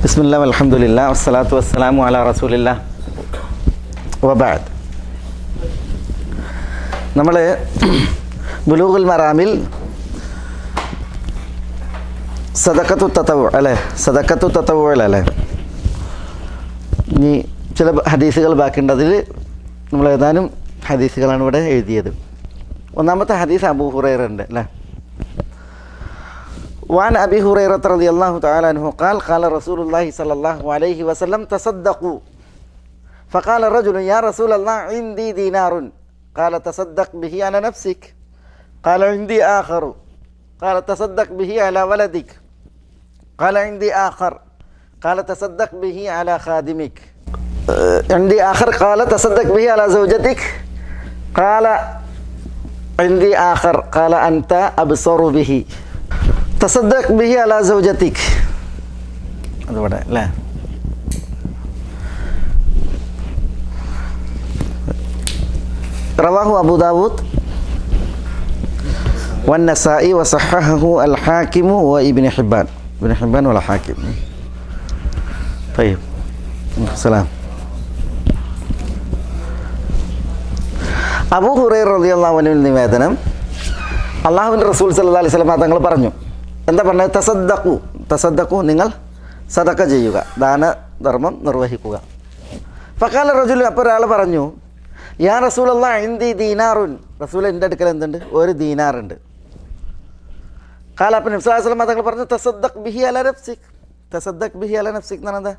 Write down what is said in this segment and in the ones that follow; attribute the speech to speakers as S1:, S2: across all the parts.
S1: ബിസ്മില്ലാ അൽഹംദുലില്ലാ വസ്സലാത്തു വസ്സലാമു അലാ റസൂലില്ലാ വബഅദ്. നമ്മൾ ബുലൂഗുൽ മറാമിൽ സദഖത്തു തതവ്വു അല്ലേ, സദഖത്തു തതവ്വുഅല്ലേ, ഇനി ചില ഹദീസുകൾ ബാക്കിയുണ്ട്. അതിൽ നമ്മൾ ഏതാനും ഹദീസുകളാണ് ഇവിടെ എഴുതിയത്. ഒന്നാമത്തെ ഹദീസ് അബൂ ഹുറൈറ ഉണ്ട് അല്ലേ. وعن أبي هريرة رضي الله تعالى عنه قال قال رسول الله صلى الله عليه وسلم تصدقوا فقال رجل يا رسول الله عندي دينار قال تصدق به على نفسك قال عندي آخر قال تصدق به على ولدك قال عندي آخر قال تصدق به على خادمك عندي آخر قال تصدق به على زوجتك قال عندي آخر قال أنت أبصر به تصدق به على زوجتك. അതുപോലെ അല്ലേ. رواه أبو داود والنسائي وصححه الحاكم وابن حبان. ابن حبان ولا حاكم. طيب السلام. അബൂ ഹുറൈറ റളിയല്ലാഹു അൻഹു നിവേദനം, അല്ലാഹുവിൻ്റെ റസൂൽ സല്ലല്ലാഹു അലൈഹി വസല്ലം തങ്ങൾ പറഞ്ഞു. എന്താ പറഞ്ഞത്? തസദ്ദഖു നിങ്ങൾ സദഖ ചെയ്യുക, ദാനധർമ്മം നിർവഹിക്കുക. ഫഖാല റജുൽ, അപ്പോൾ ഒരാൾ പറഞ്ഞു, യാ റസൂലല്ലാഹ് ഇൻദി ദീനാറുൻ, റസൂൽ എൻ്റെ അടുക്കൽ എന്തുണ്ട്? ഒരു ദീനാറുണ്ട്. ഖാല, അപ്പോൾ നബി സല്ലല്ലാഹു അലൈഹി വസല്ലം തങ്ങൾ പറഞ്ഞു, തസദ്ദഖ് ബിഹി അലാ നഫ്സിക്. തസദ്ദഖ് ബിഹി അലാ നഫ്സിക് എന്ന് പറഞ്ഞാൽ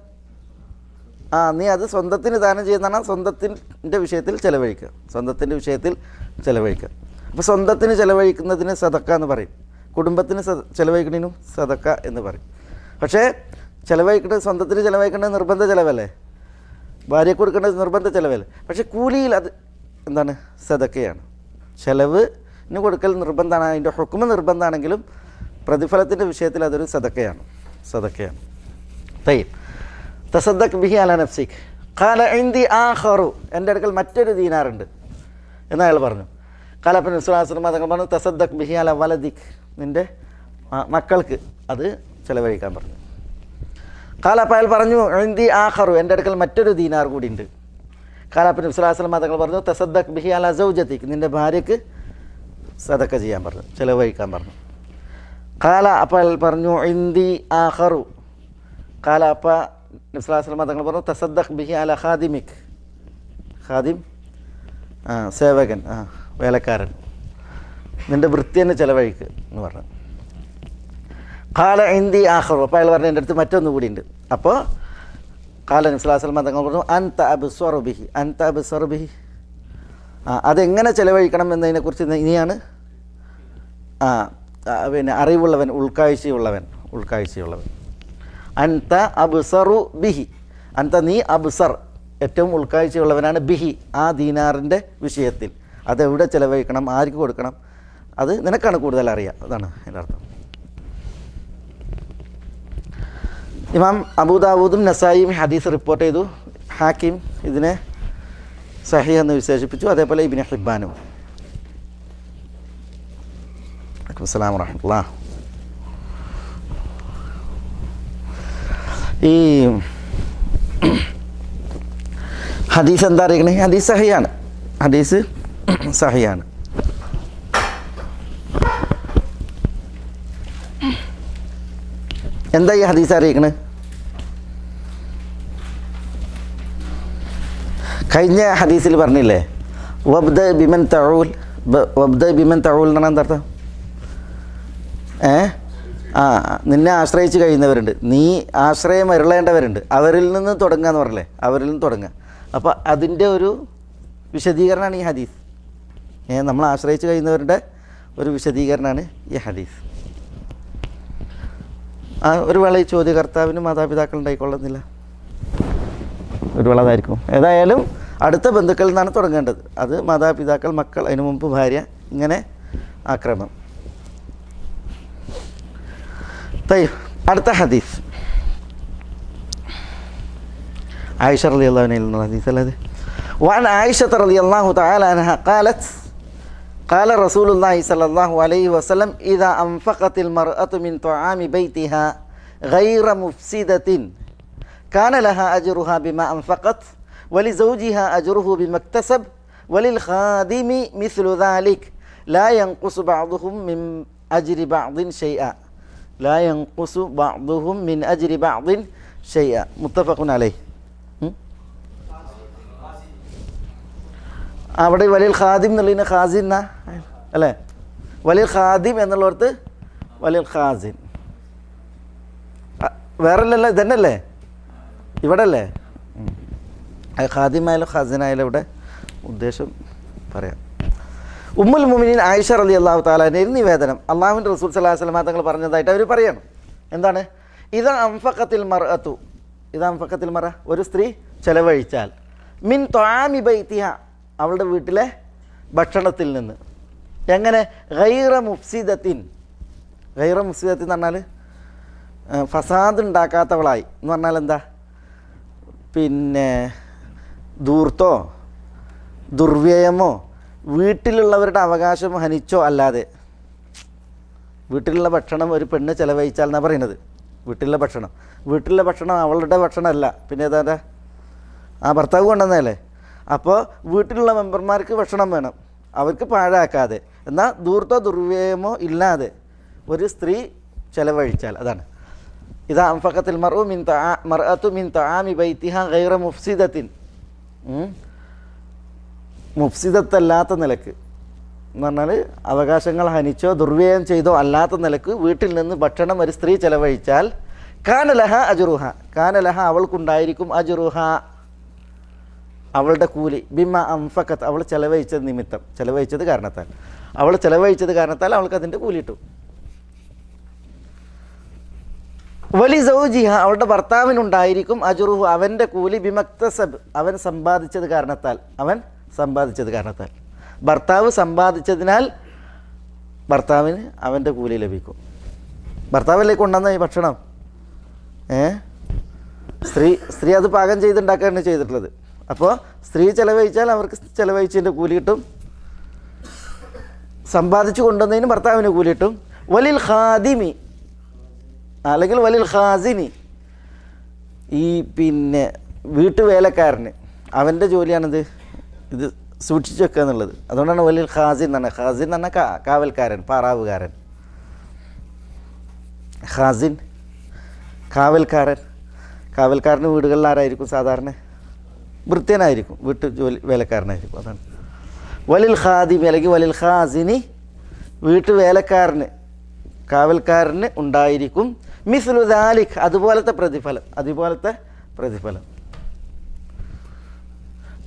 S1: നീ അത് സ്വന്തത്തിന് ദാനം ചെയ്യുന്നതാണ്, സ്വന്തത്തിൻ്റെ വിഷയത്തിൽ ചിലവഴിക്കുക, സ്വന്തത്തിൻ്റെ വിഷയത്തിൽ ചിലവഴിക്കുക. അപ്പോൾ സ്വന്തത്തിന് ചിലവഴിക്കുന്നതിന് സദക്ക എന്ന് പറയും, കുടുംബത്തിന് ചിലവഴിക്കുന്നതിനും സദക്ക എന്ന് പറയും. പക്ഷേ ചിലവഴിക്കേണ്ടത്, സ്വന്തത്തിന് ചിലവഴിക്കേണ്ടത് നിർബന്ധ ചിലവല്ലേ, ഭാര്യയ്ക്ക് കൊടുക്കേണ്ടത് നിർബന്ധ ചിലവല്ലേ. പക്ഷേ കൂലിയിൽ അത് എന്താണ്? സദക്കയാണ്. ചിലവിന് കൊടുക്കൽ നിർബന്ധമാണ്, അതിൻ്റെ ഹുക്മ് നിർബന്ധമാണെങ്കിലും പ്രതിഫലത്തിൻ്റെ വിഷയത്തിൽ അതൊരു സദക്കയാണ്. തയ്യബ്. തസദ്ദഖ് ബിഹി അലാ നഫ്സിക്. ഖാല ഇൻദി ആഖറു, എൻ്റെ അടുക്കൽ മറ്റൊരു ദീനാറുണ്ട് എന്ന് അയാൾ പറഞ്ഞു. ഖാല, അപ്പോൾ നബി സല്ലല്ലാഹു അലൈഹി വസല്ലം തങ്ങൾ പറഞ്ഞു, തസദ്ദഖ് ബിഹി അലാ വലദിക്, നിൻ്റെ മക്കൾക്ക് അത് ചിലവഴിക്കാൻ പറഞ്ഞു. ഖാല, അപ്പോൾ അയാൾ പറഞ്ഞു, ഇൻദി ആഖറു, എൻ്റെ അടുക്കൽ മറ്റൊരു ദീനാർ കൂടി ഉണ്ട്. ഖാല, അപ്പോൾ നബി സല്ലല്ലാഹു അലൈഹി വസല്ലം തങ്ങൾ പറഞ്ഞു, തസദ്ദഖ് ബിഹി അലാ സൗജതിക്, നിൻ്റെ ഭാര്യയ്ക്ക് സദഖ ചെയ്യാൻ പറഞ്ഞു, ചിലവഴിക്കാൻ പറഞ്ഞു. ഖാല, അപ്പോൾ അയാൾ പറഞ്ഞു, ഇൻദി ആഖറു. ഖാല, അപ്പോൾ നബി സല്ലല്ലാഹു അലൈഹി വസല്ലം തങ്ങൾ പറഞ്ഞു, തസദ്ദഖ് ബിഹി അലാ ഖാദിമിക്. ഖാദിം സേവകൻ, വേലക്കാരൻ, നിൻ്റെ വൃത്തി തന്നെ ചിലവഴിക്ക് എന്ന് പറഞ്ഞു. ഖാല ഇൻദി ആഖറു, അപ്പോൾ അയാൾ പറഞ്ഞു, എൻ്റെ അടുത്ത് മറ്റൊന്നു കൂടി ഉണ്ട്. അപ്പോൾ ഖാല നബി സല്ലല്ലാഹു അലൈഹി വസല്ലം തങ്ങൾ പറഞ്ഞു, അൻത അബ്സറു ബിഹി. അതെങ്ങനെ ചിലവഴിക്കണം എന്നതിനെക്കുറിച്ച് നീയാണ് പിന്നെ അറിവുള്ളവൻ, ഉൾക്കാഴ്ചയുള്ളവൻ. അൻത അബ്സറു ബിഹി, അൻത നീ അബ്സർ, ഏറ്റവും ഉൾക്കാഴ്ചയുള്ളവനാണ്, ബിഹി ആ ദീനാറിൻ്റെ വിഷയത്തിൽ. അതെവിടെ ചിലവഴിക്കണം, ആർക്ക് കൊടുക്കണം, അത് നിനക്കാണ് കൂടുതൽ അറിയാം. അതാണ് എൻ്റെ അർത്ഥം. ഇമാം അബൂ ദാവൂദും നസായിയും ഹദീസ് റിപ്പോർട്ട് ചെയ്തു. ഹാക്കിം ഇതിനെ സഹീഹ് എന്ന് വിശേഷിപ്പിച്ചു, അതേപോലെ ഇബ്നു ഹിബ്ബാനും. അസ്സലാമു വറഹ്മത്തുള്ളാഹി. ഈ ഹദീസ് എന്താ അറിയിക്കണേ? ഹദീസ് സഹിയാണ്. എന്താ ഈ ഹദീസ് അറിയിക്കണേ? കഴിഞ്ഞ ഹദീസിൽ പറഞ്ഞില്ലേ, വബ്ദ ബിമൻ തഊൽ എന്നാണ് എന്താ അർത്ഥം? നിന്നെ ആശ്രയിച്ച് കഴിയുന്നവരുണ്ട്, നീ ആശ്രയം അരുളേണ്ടവരുണ്ട്, അവരിൽ നിന്ന് തുടങ്ങുക എന്ന് പറഞ്ഞല്ലേ, അവരിൽ നിന്ന് തുടങ്ങുക. അപ്പോൾ അതിൻ്റെ ഒരു വിശദീകരണമാണ് ഈ ഹദീസ്. നമ്മൾ ആശ്രയിച്ച് കഴിയുന്നവരുടെ ഒരു വിശദീകരണമാണ് ഈ ഹദീസ്. ഒരു വേള ഈ ചോദ്യകർത്താവിന് മാതാപിതാക്കൾ ഉണ്ടായിക്കൊള്ളുന്നില്ല, ഒരു വേള അതായിരിക്കും. ഏതായാലും അടുത്ത ബന്ധുക്കളിൽ നിന്നാണ് തുടങ്ങേണ്ടത്. അത് മാതാപിതാക്കൾ, മക്കൾ, അതിനു മുമ്പ് ഭാര്യ, ഇങ്ങനെ ആക്രമം. അടുത്ത ഹദീസ് ആയിഷ റളിയല്ലാഹു അൻഹയിൽ നിന്നുള്ള ഹദീസ് അല്ലേ. وعن عائشة رضي الله تعالى عنها قالت قال رسول الله صلى الله عليه وسلم إذا أنفقت المرأة من طعام بيتها غير مفسدة കാന ലഹ അജ്റുഹ ബിമാ അൻഫഖത് വലിസൗജിഹ അജ്റുഹു ബിമക്തസബ് വലിൽഖാദിമി മിസ്ലു ദാലിക് ലാ യൻഖുസു ബഅദുഹും മിൻ അജ്രി ബഅദിൻ ഷൈഅ ലാ യൻഖുസു ബഅദുഹും മിൻ അജ്രി ബഅദിൻ ഷൈഅ മുത്തഫഖുൻ അലൈഹി. അവിടെ വലിൽ ഖാദിം എന്നുള്ളതിന് ഖാസിൻ അല്ലേ, വലിൽ ഖാദിം എന്നുള്ളടത്ത് വലിൽ ഖാസിൻ വേറെല്ലല്ലോ, ഇതന്നെയല്ലേ ഇവിടെ അല്ലേ. ഖാദിമായാലും ഖാസിനായാലും ഇവിടെ ഉദ്ദേശം പറയാം. ഉമ്മുൽ മുഅ്മിനീൻ ആയിഷ റളിയല്ലാഹു തആലയുടെ നിവേദനം അള്ളാഹുവിൻ്റെ റസൂൽ സ്വല്ലല്ലാഹു അലൈഹി വസല്ലം തങ്ങൾ പറഞ്ഞതായിട്ട് അവർ പറയണം. എന്താണ്? ഇദാ അൻഫഖത്തിൽ മർഅതു, ഇദാ അൻഫഖത്തിൽ മർഅ, ഒരു സ്ത്രീ ചെലവഴിച്ചാൽ, മിൻ ത്വആമി ബൈതിഹ, അവളുടെ വീട്ടിലെ ഭക്ഷണത്തിൽ നിന്ന്. എങ്ങനെ? ഗൈറ മുഫ്സിദത്തിൻ, ഗൈറ മുഫ്സിദത്തിൻ എന്ന് പറഞ്ഞാൽ ഫസാദ് ഉണ്ടാക്കാത്തവളായി എന്ന് പറഞ്ഞാൽ എന്താ? പിന്നെ ധൂർത്തോ ദുർവ്യയമോ വീട്ടിലുള്ളവരുടെ അവകാശം ഹനിച്ചോ അല്ലാതെ. വീട്ടിലുള്ള ഭക്ഷണം ഒരു പെണ്ണ് ചെലവഴിച്ചാൽ എന്നാണ് പറയുന്നത്. വീട്ടിലുള്ള ഭക്ഷണം അവളുടെ ഭക്ഷണമല്ല, പിന്നെ ഏതാ ആ ഭർത്താവ് കൊണ്ടുവന്നതല്ലേ. അപ്പോൾ വീട്ടിലുള്ള മെമ്പർമാർക്ക് ഭക്ഷണം വേണം, അവർക്ക് പാഴാക്കാതെ, എന്നാൽ ധൂർത്തോ ദുർവ്യയമോ ഇല്ലാതെ ഒരു സ്ത്രീ ചെലവഴിച്ചാൽ, അതാണ് ഇതാ അൻഫഖത്തിൽ മർഅതു മിൻ തആമി ബൈതിഹ ഗൈറ മുഫ്സിദത്തിൻ, മുഫ്സിദത്തല്ലാത്ത നിലക്ക് എന്ന് പറഞ്ഞാൽ അവകാശങ്ങൾ ഹനിച്ചോ ദുർവ്യയം ചെയ്തോ അല്ലാത്ത നിലക്ക് വീട്ടിൽ നിന്ന് ഭക്ഷണം ഒരു സ്ത്രീ ചെലവഴിച്ചാൽ, കാന ലഹ അജ്റുഹ, കാന ലഹ അവൾക്കുണ്ടായിരിക്കും അജ്റുഹ അവളുടെ കൂലി, ബിമ അൻഫഖത് അവൾ ചെലവഴിച്ചത് നിമിത്തം, ചെലവഴിച്ചത് കാരണത്താൽ അവൾക്ക് അതിൻ്റെ കൂലി കിട്ടും. വലി സൗജിഹ അവളുടെ ഭർത്താവിനുണ്ടായിരിക്കും അജ്റുഹു അവൻ്റെ കൂലി, ബിമക്തസബ് അവൻ സമ്പാദിച്ചത് കാരണത്താൽ, ഭർത്താവ് സമ്പാദിച്ചതിനാൽ ഭർത്താവിന് അവൻ്റെ കൂലി ലഭിക്കും. ഭർത്താവിലേക്ക് കൊണ്ടുവന്ന ഈ ഭക്ഷണം സ്ത്രീ അത് പാകം ചെയ്തുണ്ടാക്കുകയാണ് ചെയ്തിട്ടുള്ളത്. അപ്പോൾ സ്ത്രീ ചെലവഴിച്ചാൽ അവർക്ക് ചെലവഴിച്ചതിൻ്റെ കൂലി കിട്ടും, സമ്പാദിച്ചു കൊണ്ടുവന്നതിന് ഭർത്താവിന് കൂലി കിട്ടും. വലിൽ ഖാദിമി അല്ലെങ്കിൽ വലിൽ ഖാസിനി, ഈ പിന്നെ വീട്ടുവേലക്കാരന് അവൻ്റെ ജോലിയാണിത്, ഇത് സൂക്ഷിച്ചു വെക്കുക എന്നുള്ളത്. അതുകൊണ്ടാണ് വലിൽ ഖാസിൻ എന്ന് പറഞ്ഞാൽ. ഖാസിൻ എന്ന് പറഞ്ഞാൽ കാവൽക്കാരൻ, പാറാവുകാരൻ. ഖാസിൻ കാവൽക്കാരന് വീടുകളിൽ ആരായിരിക്കും? സാധാരണ വൃത്യനായിരിക്കും, വീട്ടു ജോലി വേലക്കാരനായിരിക്കും. അതാണ് വലിൽ ഖാദിമി അല്ലെങ്കിൽ വലിൽ ഖാസിനി, വീട്ടുവേലക്കാരന് കാവൽക്കാരന് ഉണ്ടായിരിക്കും മിസ്ലു ദാലിക് അതുപോലത്തെ പ്രതിഫലം.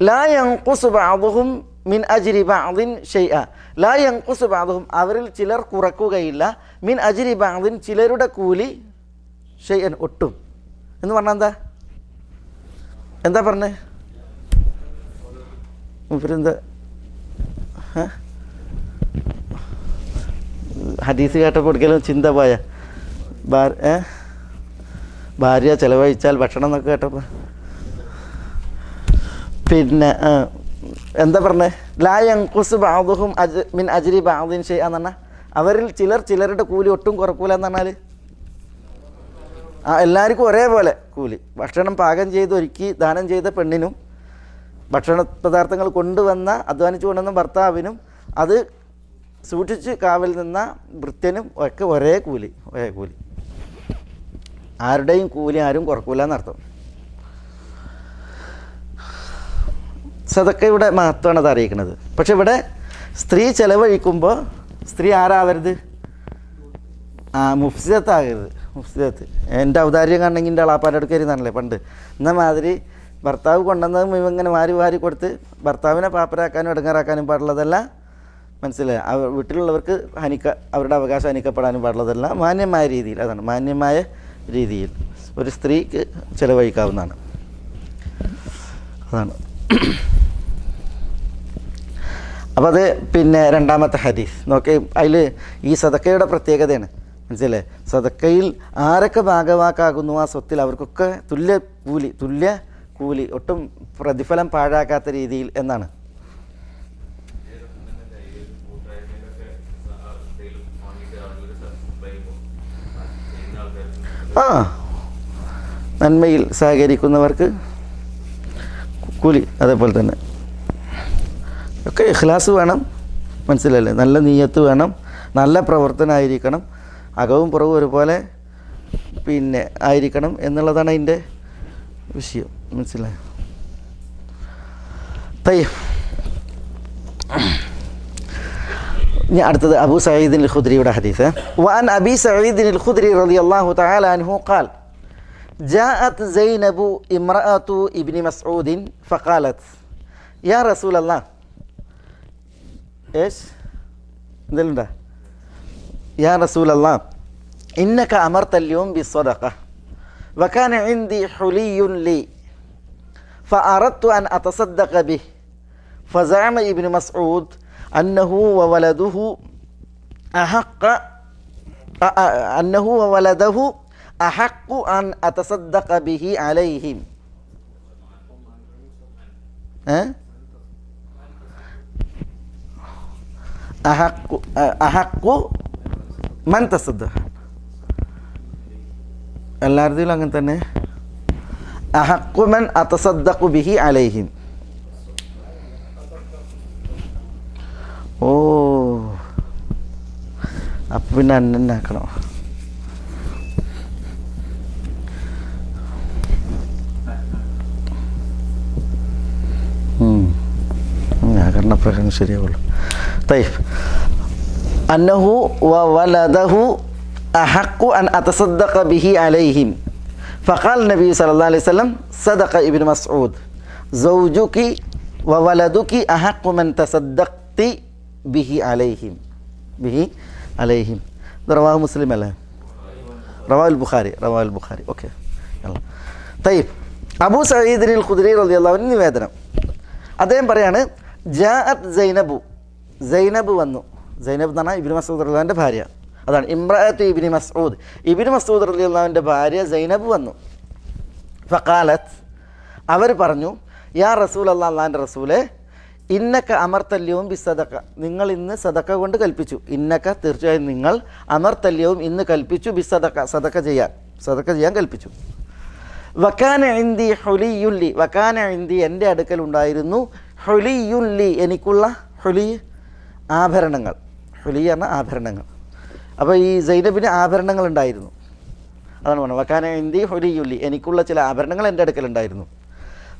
S1: ലാ യൻഖുസു ബഅദുഹും മിൻ അജ്രി ബഅദിൻ ഷൈഅ, ലാ യൻഖുസു ബഅദുഹും അവരിൽ ചിലർ കുറക്കുകയില്ല, മിൻ അജ്രി ബഅദിൻ ചിലരുടെ കൂലി, ഷൈഅൻ ഒട്ടും. എന്ന് പറഞ്ഞാൽ എന്താ പറഞ്ഞേ? ഇവരെന്താ ഹദീസ് കേട്ടപ്പോൾ ഒരിക്കലും ചിന്ത പോയ ഭാര്യ ചെലവഴിച്ചാൽ ഭക്ഷണം എന്നൊക്കെ കേട്ടപ്പോൾ പിന്നെ എന്താ പറഞ്ഞേ? ലാ യൻഖുസു ബഅദുഹും മിൻ അജ്രി ബഅദിൻ ഷൈഅ എന്ന് പറഞ്ഞാൽ അവരിൽ ചിലർ ചിലരുടെ കൂലി ഒട്ടും കുറക്കൂല എന്ന് പറഞ്ഞാൽ എല്ലാവർക്കും ഒരേപോലെ കൂലി. ഭക്ഷണം പാകം ചെയ്ത് ഒരുക്കി ദാനം ചെയ്ത പെണ്ണിനും ഭക്ഷണ പദാർത്ഥങ്ങൾ കൊണ്ടുവന്ന അധ്വാനിച്ചു കൊണ്ടുവന്ന ഭർത്താവിനും അത് സൂക്ഷിച്ച് കാവൽ നിന്ന ഭൃത്യനും ഒക്കെ ഒരേ കൂലി. ആരുടെയും കൂലി ആരും കുറക്കൂല എന്നർത്ഥം. സദക്കയുടെ മഹത്വമാണ് അത് അറിയിക്കുന്നത്. പക്ഷെ ഇവിടെ സ്ത്രീ ചെലവഴിക്കുമ്പോൾ സ്ത്രീ ആരാവരുത്? മുഫ്സിദത്താകരുത്. എൻ്റെ ഔദാര്യം കണ്ടെങ്കിൽ എൻ്റെ അളാപ്പാൻ്റെ അടുത്ത് കയറിയെന്നാണല്ലേ പണ്ട്. എന്ന മാതിരി ഭർത്താവ് കൊണ്ടുവന്നതും ഇവങ്ങനെ വാരി കൊടുത്ത് ഭർത്താവിനെ പാപ്പരാക്കാനും ഇടങ്ങാറാക്കാനും പാടുള്ളതല്ല. മനസ്സിലായി? വീട്ടിലുള്ളവർക്ക് അവരുടെ അവകാശം ഹനിക്കപ്പെടാനും പാടുള്ളതല്ല. മാന്യമായ രീതിയിൽ, അതാണ് മാന്യമായ രീതിയിൽ ഒരു സ്ത്രീക്ക് ചെലവഴിക്കാവുന്നതാണ്. അതാണ്. അപ്പോൾ അത് പിന്നെ രണ്ടാമത്തെ ഹദീസ് നോക്കി. അതിൽ ഈ സദക്കയുടെ പ്രത്യേകതയാണ്. മനസ്സിലല്ലേ? സദക്കയിൽ ആരൊക്കെ ഭാഗവാക്കാകുന്നു ആ സ്വത്തിൽ അവർക്കൊക്കെ തുല്യ കൂലി, ഒട്ടും പ്രതിഫലം പാഴാക്കാത്ത രീതിയിൽ എന്നാണ്. നന്മയിൽ സഹകരിക്കുന്നവർക്ക് കൂലി. അതേപോലെ തന്നെ ഒക്കെ ഇഖ്ലാസ് വേണം, മനസ്സിലല്ലേ? നല്ല നീയത്ത് വേണം, നല്ല പ്രവർത്തനമായിരിക്കണം, അകവും പുറവും ഒരുപോലെ ആയിരിക്കണം എന്നുള്ളതാണ് അതിൻ്റെ വിഷയം, മനസ്സിലായോ? ഇനി അടുത്തത് അബൂ സഈദ് അൽ ഖുദ്രിയുടെ ഹദീസ്. വഅൻ അബീ സഈദ് അൽ ഖുദ്രി റളിയല്ലാഹു തആല അൻഹു ഖാൽ ജാഅത് സൈനബു ഇംറഅതു ഇബ്നി മസ്ഊദ് ഫഖാലത് യാ റസൂലല്ലാഹ് എന്തെല്ലാം യാ റസൂലല്ലാഹ് ഇന്നക അമർത അൽയൗം ബിസ്സദഖ വകാന ഇൻദി ഹുലിയ്യുൻ ലി ഫഅറദ്തു അൻ അതസദ്ദഖ ബിഹി ഫസഅമ ഇബ്നു മസ്ഊദ് أنه وولده أحق أن أتصدق به عليهم. أحق من تصدق. എല്ലാവരുടെയും അങ്ങനെ തന്നെ. أحق من أتصدق به عليهم. ഓ, അപ്പം പിന്നെ അന്നാക്കണോ? വ്യാകരണപ്രകാരം ശരിയാവുള്ളൂ. തയ്യബ് അന്നഹു വവലദഹു അഹഖു അൻ അതസദ്ദഖ ബിഹി അലൈഹിം ഫഖാല നബി സല്ലല്ലാഹു അലൈഹി വസല്ലം സദഖ ഇബ്നു മസ്ഊദ് സൗജുകി വവലദുകി അഹഖു മൻ തസദ്ദഖ്തി ബിഹി അലൈഹിം. റവാഹു മുസ്ലിം അല്ലേ? റവാഹുൽ ബുഖാരി. ഓക്കെ. തയ്യബ് അബൂ സഈദ് അൽ ഖുദ്രി റളിയല്ലാഹു അൻഹു നിവേദനം, അദ്ദേഹം പറയാണ് ജാഅത് സൈനബ് വന്നു. സൈനബ് എന്ന് പറഞ്ഞാൽ ഇബ്നു മസ്ഊദ് റളിയല്ലാഹുവിൻ്റെ ഭാര്യ. അതാണ് ഇംറഅത്തു ഇബ്നു മസ്ഊദ് റളിയല്ലാഹുവിൻ്റെ ഭാര്യ സൈനബ് വന്നു. ഫഖാലത്ത്, അവർ പറഞ്ഞു യാ റസൂലല്ലാഹ്, അല്ലാഹുവിൻ്റെ റസൂലേ, ഇന്നക അമർത്തല്യവും ബിസ്സദഖ, നിങ്ങൾ ഇന്ന് സദഖ കൊണ്ട് കൽപ്പിച്ചു. ഇന്നക തീർച്ചയായും നിങ്ങൾ, അമർത്തല്യവും ഇന്ന് കൽപ്പിച്ചു, ബിസ്സദഖ സദഖ ചെയ്യാൻ കൽപ്പിച്ചു. വകാന ഇൻദി ഹുലിയുല്ലി, വകാന ഇൻദി എൻ്റെ അടുക്കൽ ഉണ്ടായിരുന്നു, ഹുലിയുല്ലി എനിക്കുള്ള, ഹുലി ആഭരണങ്ങൾ, ഹുലി എന്ന ആഭരണങ്ങൾ. അപ്പോൾ ഈ സൈനബിന് ആഭരണങ്ങൾ ഉണ്ടായിരുന്നു, അതാണ് പറഞ്ഞത്. വകാന ഇൻദി ഹുലിയുല്ലി എനിക്കുള്ള ചില ആഭരണങ്ങൾ എൻ്റെ അടുക്കൽ ഉണ്ടായിരുന്നു.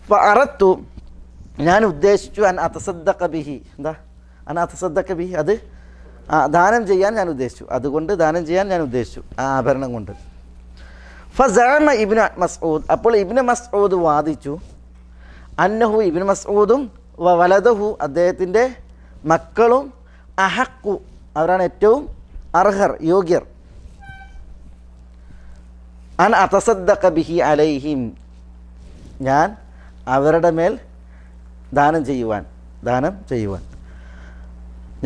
S1: ഫഅറദ്തു ഞാൻ ഉദ്ദേശിച്ചു, അൻ അതസദ്ദഖ ബിഹി, എന്താ അൻ അതസദ്ദഖ ബിഹി, അത് ദാനം ചെയ്യാൻ ഞാൻ ഉദ്ദേശിച്ചു, അതുകൊണ്ട് ദാനം ചെയ്യാൻ ഞാൻ ഉദ്ദേശിച്ചു ആ ആഭരണം കൊണ്ട്. ഫസഅമ ഇബ്നു മസ്ഊദ്, അപ്പോൾ ഇബ്നു മസ്ഊദ് വാദിച്ചു, അന്നഹു ഇബ്നു മസ്ഊദും വലദഹു അദ്ദേഹത്തിൻ്റെ മക്കളും, അഹഖു അവരാണ് ഏറ്റവും അർഹർ, യോഗ്യർ, അൻ അതസദ്ദഖ ബിഹി അലൈഹിം ഞാൻ അവരുടെ മേൽ ദാനം ചെയ്യുവാൻ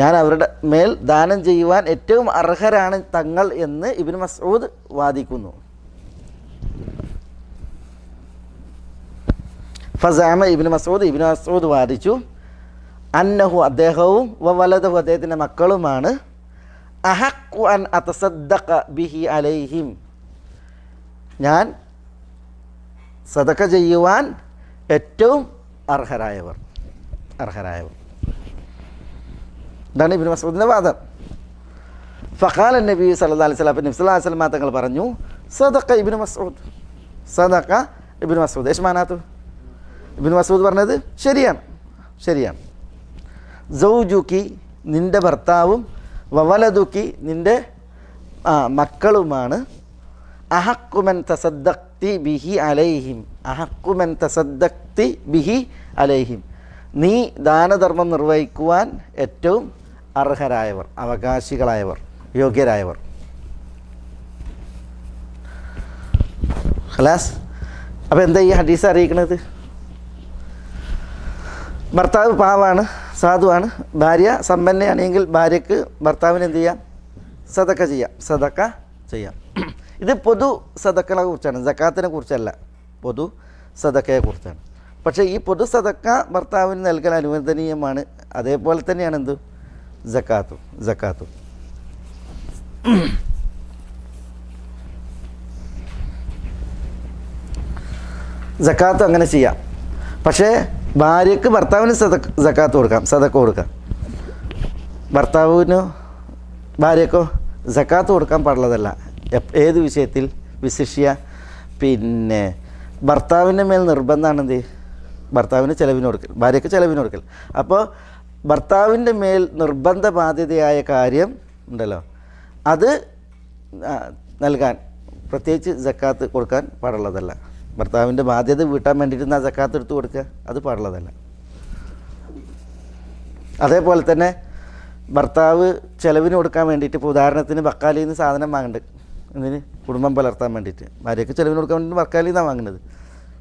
S1: ഞാൻ അവരുടെ മേൽ ദാനം ചെയ്യുവാൻ ഏറ്റവും അർഹരാണ് തങ്ങൾ എന്ന് ഇബ്നു മസ്ഊദ് വാദിക്കുന്നു. ഫസഅമ ഇബ്നു മസ്ഊദ് വാദിച്ചു, അന്നഹു അദ്ദേഹവും വവലദഹു അദ്ദേഹത്തിൻ്റെ മക്കളുമാണ്, അഹഖു അൻ അതസദ്ദഖ ബിഹി അലൈഹിം ഞാൻ സദഖ ചെയ്യുവാൻ ഏറ്റവും അർഹരായവർ. ഇതാണ് ഇബ്നു മസ്ഊദിൻ്റെ വാദം. ഫഖാല നബി സല്ലല്ലാഹു അലൈഹി വസല്ലം, നബി സല്ലല്ലാഹു അലൈഹി വസല്ലം തങ്ങൾ പറഞ്ഞു, സദഖ ഇബ്നു മസ്ഊദ് യശ്മാനാത്തു, ഇബ്നു മസ്ഊദ് പറഞ്ഞത് ശരിയാണ്. സൗജുക്കി നിൻ്റെ ഭർത്താവും, വവലദുക്കി നിൻ്റെ മക്കളുമാണ്, അഹഖു മൻ തസദ്ദഖ്തി ബിഹി അലൈഹിം നീ ദാനധർമ്മം നിർവഹിക്കുവാൻ ഏറ്റവും അർഹരായവർ, അവകാശികളായവർ, യോഗ്യരായവർ. ഖലാസ്. അപ്പോൾ എന്താ ഈ ഹദീസ് അറിയിക്കുന്നത്? ഭർത്താവ് പാവാണ്, സാധുവാണ്, ഭാര്യ സമ്പന്നയാണെങ്കിൽ ഭാര്യയ്ക്ക് ഭർത്താവിന് എന്ത് ചെയ്യാം? സദഖ ചെയ്യാം. ഇത് പൊതു സദഖകളെ കുറിച്ചാണ്, സക്കാത്തിനെ കുറിച്ചല്ല, പൊതു സദഖയെ കുറിച്ചാണ്. പക്ഷേ ഈ പൊതു സദഖ ഭർത്താവിന് നൽകാൻ അനുവദനീയമാണ്. അതേപോലെ തന്നെയാണ് എന്ത്? സക്കാത്തും. സക്കാത്ത് അങ്ങനെ ചെയ്യാം. പക്ഷേ ഭാര്യയ്ക്ക് ഭർത്താവിന് സക്കാത്ത് കൊടുക്കാം, സദക്ക കൊടുക്കാം. ഭർത്താവിനോ ഭാര്യക്കോ സക്കാത്ത് കൊടുക്കാൻ പാടുള്ളതല്ല. ഏത് വിഷയത്തിൽ? വിശിഷ്യ പിന്നെ ഭർത്താവിൻ്റെ മേൽ നിർബന്ധമാണെന്ത്? ഭർത്താവിന് ചിലവിന് കൊടുക്കൽ, ഭാര്യയ്ക്ക് ചിലവിന് കൊടുക്കൽ. അപ്പോൾ ഭർത്താവിൻ്റെ മേൽ നിർബന്ധ ബാധ്യതയായ കാര്യം ഉണ്ടല്ലോ, അത് നൽകാൻ പ്രത്യേകിച്ച് സക്കാത്ത് കൊടുക്കാൻ പാടുള്ളതല്ല. ഭർത്താവിൻ്റെ ബാധ്യത വീട്ടാൻ വേണ്ടിയിട്ട് ആ സക്കാത്ത് എടുത്ത് കൊടുക്കുക, അത് പാടുള്ളതല്ല. അതേപോലെ തന്നെ ഭർത്താവ് ചിലവിന് കൊടുക്കാൻ വേണ്ടിയിട്ട്, ഇപ്പോൾ ഉദാഹരണത്തിന് ബക്കാലിയിൽ നിന്ന് സാധനം വാങ്ങുന്നുണ്ട്, ഇതിന് കുടുംബം പുലർത്താൻ വേണ്ടിയിട്ട് ഭാര്യയ്ക്ക് ചിലവിന് കൊടുക്കാൻ വേണ്ടിയിട്ട് ബക്കാലിൽ നിന്നാണ് വാങ്ങുന്നത്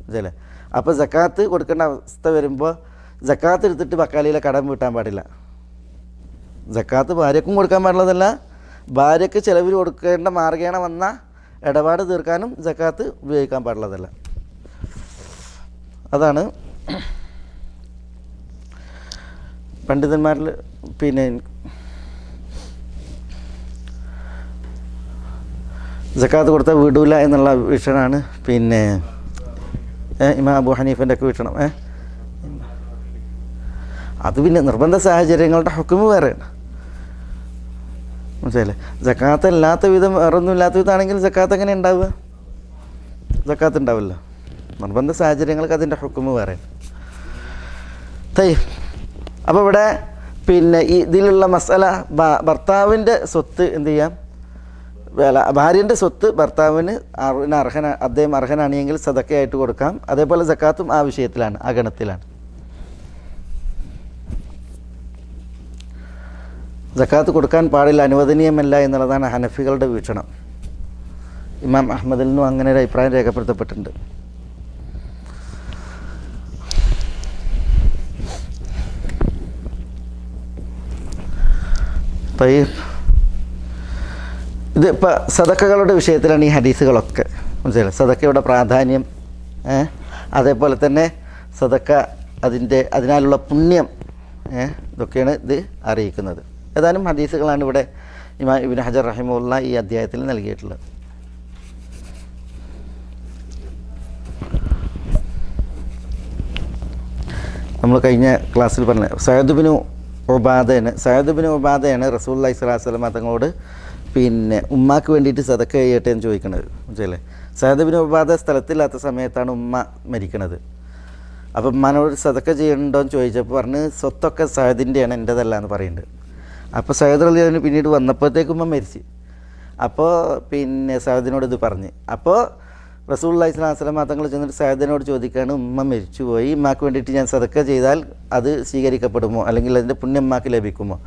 S1: മനസ്സിലെ. അപ്പോൾ സക്കാത്ത് കൊടുക്കേണ്ട അവസ്ഥ വരുമ്പോൾ സക്കാത്ത് എടുത്തിട്ട് ബക്കാലിയിലെ കടം വീട്ടാൻ പാടില്ല. സക്കാത്ത് ഭാര്യക്കും കൊടുക്കാൻ പാടുള്ളതല്ല, ഭാര്യയ്ക്ക് ചിലവിന് കൊടുക്കേണ്ട മാർഗേണ വന്ന ഇടപാട് തീർക്കാനും സക്കാത്ത് ഉപയോഗിക്കാൻ പാടുള്ളതല്ല. അതാണ് പണ്ഡിതന്മാരിൽ പിന്നെ സക്കാത്ത് കൊടുത്താൽ വിടൂല എന്നുള്ള വീക്ഷണമാണ് പിന്നെ ഇമാം അബൂ ഹനീഫൻ്റെ ഒക്കെ വീക്ഷണം. അത് പിന്നെ നിർബന്ധ സാഹചര്യങ്ങളുടെ ഹുക്മ് വേറെയാണ് മനസ്സിലായില്ലേ. സക്കാത്ത് അല്ലാത്ത വിധം വേറൊന്നും ഇല്ലാത്ത വിധമാണെങ്കിൽ സക്കാത്ത് എങ്ങനെ ഉണ്ടാവുക? സക്കാത്ത് ഉണ്ടാവില്ല. നിർബന്ധ സാഹചര്യങ്ങൾക്ക് അതിൻ്റെ ഹുക്മ് വേറെയാണ്. അപ്പോൾ ഇവിടെ പിന്നെ ഇതിലുള്ള മസല ഭർത്താവിൻ്റെ സ്വത്ത് എന്ത് ചെയ്യാം? ഭാര്യൻ്റെ സ്വത്ത് ഭർത്താവിന് അദ്ദേഹം അർഹനാണെങ്കിൽ സദക്കയായിട്ട് കൊടുക്കാം. അതേപോലെ സക്കാത്തും ആ വിഷയത്തിലാണ്, ആ ഗണത്തിലാണ്. സക്കാത്ത് കൊടുക്കാൻ പാടില്ല, അനുവദനീയമല്ല എന്നുള്ളതാണ് ഹനഫികളുടെ വീക്ഷണം. ഇമാം അഹ്മദിൽ നിന്നും അങ്ങനെ ഒരു അഭിപ്രായം രേഖപ്പെടുത്തപ്പെട്ടിട്ടുണ്ട്. ഇത് ഇപ്പോൾ സദക്കകളുടെ വിഷയത്തിലാണ് ഈ ഹദീസുകളൊക്കെ മനസ്സിലായി. സദക്കയുടെ പ്രാധാന്യം, അതേപോലെ തന്നെ സദക്ക അതിനാലുള്ള പുണ്യം, ഇതൊക്കെയാണ് ഇത് അറിയിക്കുന്നത്. ഏതാനും ഹദീസുകളാണ് ഇവിടെ ഇമാം ഇബ്നു ഹജർ റഹിമഹുല്ലാ ഈ അധ്യായത്തിൽ നൽകിയിട്ടുള്ളത്. നമ്മൾ കഴിഞ്ഞ ക്ലാസ്സിൽ പറഞ്ഞ സഅദ് ബിൻ ഉബാദയാണ് റസൂലുള്ളാഹി സ്വല്ലല്ലാഹു അലൈഹി വസല്ലം തങ്ങളോട് പിന്നെ ഉമ്മാക്ക് വേണ്ടിയിട്ട് സദക്ക ചെയ്യട്ടെ എന്ന് ചോദിക്കണത് മനസ്സിലല്ലേ. സഅദ് ബിൻ ഉബാദ സ്ഥലത്തില്ലാത്ത സമയത്താണ് ഉമ്മ മരിക്കണത്. അപ്പം ഉമ്മാനോട് സദക്ക ചെയ്യണ്ടോ എന്ന് ചോദിച്ചപ്പോൾ പറഞ്ഞ് സ്വത്തൊക്കെ സഅദിൻ്റെയാണ്, എൻ്റെതല്ല എന്ന് പറയുന്നുണ്ട്. അപ്പോൾ സഅദ് റളിയല്ലാഹു അൻഹു പിന്നീട് വന്നപ്പോഴത്തേക്കും ഉമ്മ മരിച്ച്. അപ്പോൾ പിന്നെ സഅദിനോട് ഇത് പറഞ്ഞ്, അപ്പോൾ റസൂലുള്ളാഹി സ്വല്ലല്ലാഹു അലൈഹി വസല്ലം തങ്ങൾ ചെന്നിട്ട് സഅദിനോട് ചോദിക്കുകയാണ്, ഉമ്മ മരിച്ചുപോയി, ഉമ്മാക്ക് വേണ്ടിയിട്ട് ഞാൻ സദക്ക ചെയ്താൽ അത് സ്വീകരിക്കപ്പെടുമോ, അല്ലെങ്കിൽ അതിൻ്റെ പുണ്യം ഉമ്മാക്ക് ലഭിക്കുമോ?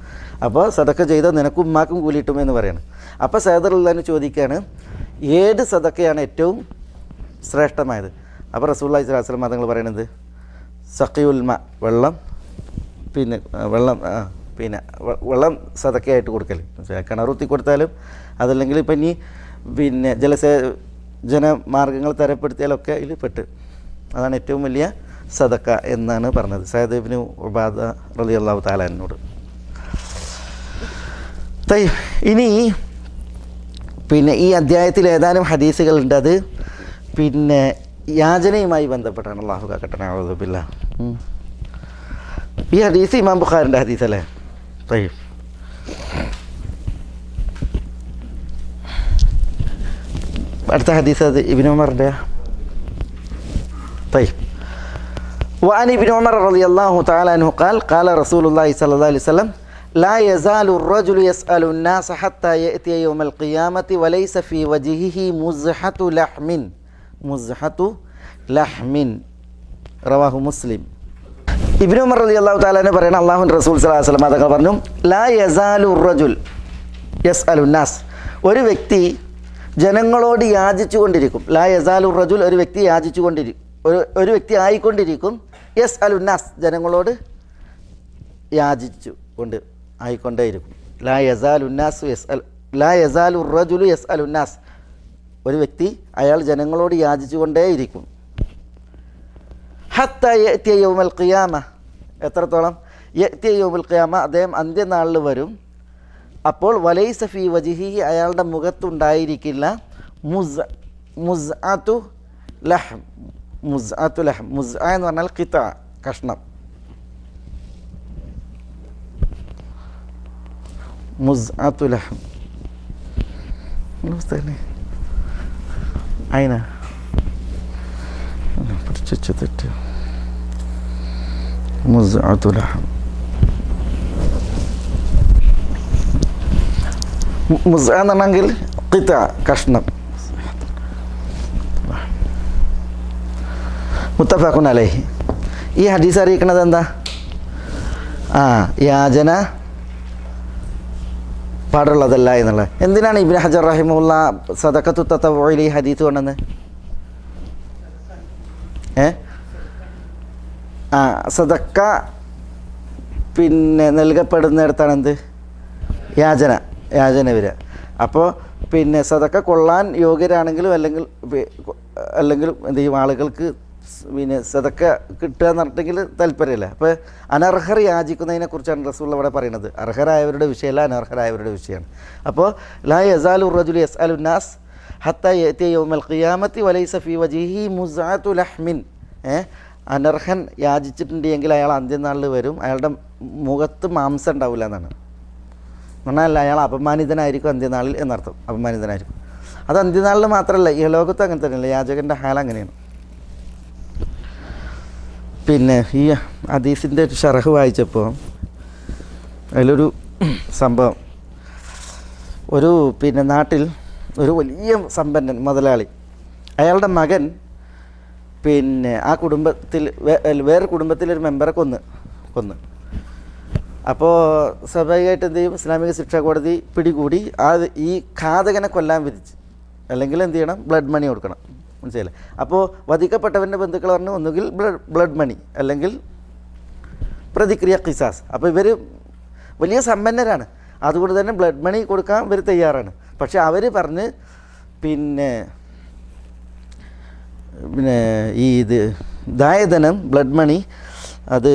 S1: അപ്പോൾ സദക്ക ചെയ്താൽ നിനക്കും ഉമ്മാക്കും കൂലിയിട്ടുമോ എന്ന് പറയണം. അപ്പോൾ സഅദ് റളിയല്ലാഹു അൻഹു ചോദിക്കുകയാണ്, ഏത് സദക്കയാണ് ഏറ്റവും ശ്രേഷ്ഠമായത്? അപ്പോൾ റസൂലുള്ളാഹി സ്വല്ലല്ലാഹു അലൈഹി വസല്ലം തങ്ങൾ പറയുന്നത് സഖിയുൽ മാ, വെള്ളം വെള്ളം സദക്കയായിട്ട് കൊടുക്കൽ. കിണറുത്തി കൊടുത്താലും അതല്ലെങ്കിൽ ഇപ്പം ഇനി പിന്നെ ജനമാർഗ്ഗങ്ങൾ തരപ്പെടുത്തിയാലൊക്കെ ഇതിൽ പെട്ട്, അതാണ് ഏറ്റവും വലിയ സദക്ക എന്നാണ് പറഞ്ഞത് സഅദ് ഇബ്നു ഉബാദ റളിയല്ലാഹു തആല അൻഹുവോട്. ഇനി പിന്നെ ഈ അധ്യായത്തിൽ ഏതാനും ഹദീസുകളുണ്ട്. അത് പിന്നെ യാചനയുമായി ബന്ധപ്പെട്ടാണ്. അല്ലാഹു കാക്കട്ടെ, നഊദു ബില്ലാഹ്. ഈ ഹദീസ് ഇമാം ബുഖാരിൻ്റെ ഹദീസ് അല്ലേ? അടുത്ത ഹദീസ് അത് ഇബ്നു ഉമറിൻ്റെ. وعن ابن عمر رضي الله تعالى عنه قال قال رسول الله صلى الله عليه وسلم لا يزال الرجل يسأل الناس حتى يأتي يوم القيامة وليس في وجهه مزحة لحم رواه مسلم. ഇബ്നു ഉമർ റളിയല്ലാഹു തആല അൻഹു പറയുന്ന അല്ലാഹുവിൻ്റെ റസൂൽ സ്വല്ലല്ലാഹു അലൈഹി വസല്ലം തങ്ങൾ പറഞ്ഞു, ലാ യസാലു റജുൽ യസ്അലു നാസ്, ഒരു വ്യക്തി ജനങ്ങളോട് യാചിച്ചു കൊണ്ടിരിക്കും. ലാ യസാലു റജുൽ, ഒരു വ്യക്തി യാചിച്ചു കൊണ്ടിരിക്കും, ഒരു വ്യക്തി ആയിക്കൊണ്ടിരിക്കും. യസ്അലു നാസ്, ജനങ്ങളോട് യാചിച്ചു കൊണ്ട് ആയിക്കൊണ്ടേയിരിക്കും. ലാ യസാലു റജുലു യസ്അലു നാസ്, ഒരു വ്യക്തി അയാൾ ജനങ്ങളോട് യാചിച്ചു കൊണ്ടേയിരിക്കും. ഹത്ത യഅ്തിയ യൗമൽ ഖിയാമ, എത്രത്തോളം? യഅ്തിയ യൗമൽ ഖിയാമ, അദ്ദേഹം അന്ത്യനാളിൽ വരും. അപ്പോൾ വലൈസ ഫീ വജ്ഹിഹി, അയാളുടെ മുഖത്തുണ്ടായിരിക്കില്ല മുസ്അതു ലഹം, മുസ്അത്തുൽ ലഹം. മുസ്അ എന്ന് പറഞ്ഞാൽ ഖിത, കഷ്ണം. മുസ്അത്തുൽ ലഹം അയിന പഠിച്ചു തെറ്റ്. മുസ്അത്തുൽ ലഹം മുസ്അ എന്ന് പറഞ്ഞെങ്കിൽ ഖിത, കഷ്ണം. മുത്തഫഖുൻ അലൈഹി. ഈ ഹദീസ് അറിയിക്കുന്നത് എന്താ? യാചന പാടുള്ളതല്ല എന്നുള്ളത്. എന്തിനാണ് ഇബ്നു ഹജർ റഹിമഹുല്ല സദഖത്തു തതവ്വുഇൽ ഈ ഹദീസ് കൊണ്ടുവന്നത്? സദക്ക പിന്നെ നൽകപ്പെടുന്നിടത്താണ് എന്ത്? യാചന വരിക. അപ്പോൾ പിന്നെ സദക്ക കൊള്ളാൻ യോഗ്യരാണെങ്കിലും അല്ലെങ്കിൽ എന്ത് ചെയ്യും, ആളുകൾക്ക് പിന്നെ സദക്ക കിട്ടുക എന്ന് പറഞ്ഞിട്ടെങ്കിൽ താല്പര്യമില്ല. അപ്പോൾ അനർഹർ യാചിക്കുന്നതിനെ കുറിച്ചാണ് റസൂൽ ഇവിടെ പറയുന്നത്. അർഹരായവരുടെ വിഷയമല്ല, അനർഹരായവരുടെ വിഷയമാണ്. അപ്പോൾ ലാ യസാലു റജുലു യസ്അലു നാസ് ഹത്താ യഅതി യൗമൽ ഖിയാമത്തി വലൈസ ഫീ വജിഹി മുസ്അത്തു ലഹ്മിൻ. അനർഹൻ യാചിച്ചിട്ടുണ്ടെങ്കിൽ അയാൾ അന്ത്യനാളിൽ വരും, അയാളുടെ മുഖത്ത് മാംസം ഉണ്ടാവില്ല എന്നാണ്. എന്നാൽ അയാൾ അപമാനിതനായിരിക്കും അന്ത്യനാളിൽ എന്നർത്ഥം. അപമാനിതനായിരിക്കും. അത് അന്ത്യനാളിൽ മാത്രമല്ല, ഈ ലോകത്ത് അങ്ങനെ തന്നെയല്ല. യാചകൻ്റെ ഹാൽ അങ്ങനെയാണ്. പിന്നെ ഈ ഹദീസിൻ്റെ ഒരു ഷറഹ് വായിച്ചപ്പോൾ അതിലൊരു സംഭവം, ഒരു പിന്നെ നാട്ടിൽ ഒരു വലിയ സമ്പന്നൻ മുതലാളി, അയാളുടെ മകൻ പിന്നെ ആ കുടുംബത്തിൽ വേറെ കുടുംബത്തിലൊരു മെമ്പറെ കൊന്ന്. അപ്പോൾ സ്വാഭാവികമായിട്ട് എന്ത് ചെയ്യും, ഇസ്ലാമിക ശിക്ഷാ കോടതി പിടികൂടി ഈ ഘാതകനെ കൊല്ലാൻ വിധിച്ച്, അല്ലെങ്കിൽ എന്ത് ചെയ്യണം, ബ്ലഡ് മണി കൊടുക്കണം. മനസ്സിലായില്ലേ? അപ്പോൾ വധിക്കപ്പെട്ടവൻ്റെ ബന്ധുക്കൾ പറഞ്ഞു ഒന്നുകിൽ ബ്ലഡ് മണി അല്ലെങ്കിൽ പ്രതിക്രിയ ഖിസാസ്. അപ്പോൾ ഇവർ വലിയ സമ്പന്നരാണ്, അതുകൊണ്ട് തന്നെ ബ്ലഡ് മണി കൊടുക്കാൻ ഇവർ തയ്യാറാണ്. പക്ഷെ അവർ പറഞ്ഞ് പിന്നെ ഈ ദായധനം ബ്ലഡ് മണി അത്